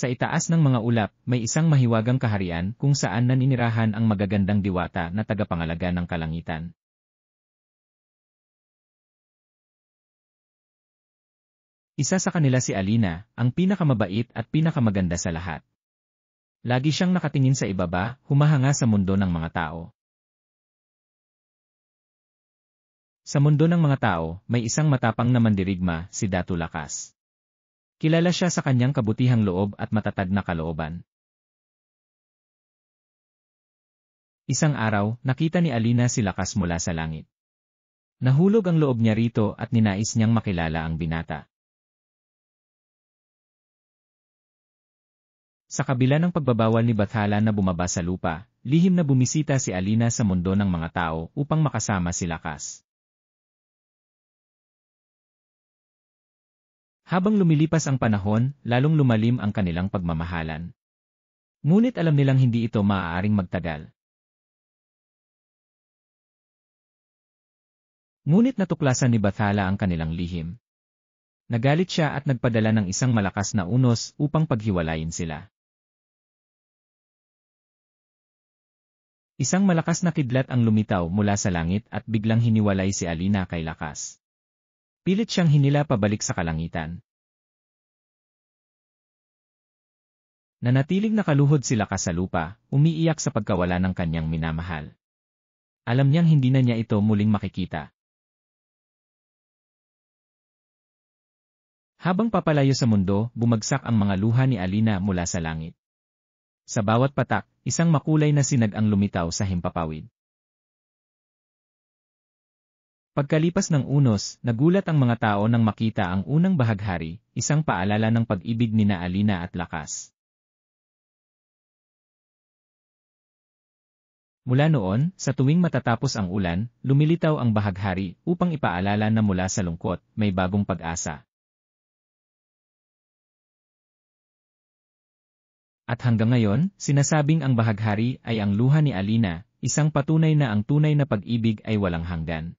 Sa itaas ng mga ulap, may isang mahiwagang kaharian kung saan naninirahan ang magagandang diwata na tagapangalaga ng kalangitan. Isa sa kanila si Alina, ang pinakamabait at pinakamaganda sa lahat. Lagi siyang nakatingin sa ibaba, humahanga sa mundo ng mga tao. Sa mundo ng mga tao, may isang matapang na mandirigma, si Datu Lakas. Kilala siya sa kanyang kabutihang loob at matatag na kalooban. Isang araw, nakita ni Alina si Lakas mula sa langit. Nahulog ang loob niya rito at ninais niyang makilala ang binata. Sa kabila ng pagbabawal ni Bathala na bumaba sa lupa, lihim na bumisita si Alina sa mundo ng mga tao upang makasama si Lakas. Habang lumilipas ang panahon, lalong lumalim ang kanilang pagmamahalan. Ngunit alam nilang hindi ito maaaring magtagal. Ngunit natuklasan ni Bathala ang kanilang lihim. Nagalit siya at nagpadala ng isang malakas na unos upang paghiwalayin sila. Isang malakas na kidlat ang lumitaw mula sa langit at biglang hiniwalay si Alina kay Lakas. Pilit siyang hinila pabalik sa kalangitan. Nanatiling nakaluhod si Lakas sa lupa, umiiyak sa pagkawala ng kanyang minamahal. Alam niyang hindi na niya ito muling makikita. Habang papalayo sa mundo, bumagsak ang mga luha ni Alina mula sa langit. Sa bawat patak, isang makulay na sinag ang lumitaw sa himpapawid. Pagkalipas ng unos, nagulat ang mga tao nang makita ang unang bahaghari, isang paalala ng pag-ibig nina Alina at Lakas. Mula noon, sa tuwing matatapos ang ulan, lumilitaw ang bahaghari upang ipaalala na mula sa lungkot, may bagong pag-asa. At hanggang ngayon, sinasabing ang bahaghari ay ang luha ni Alina, isang patunay na ang tunay na pag-ibig ay walang hanggan.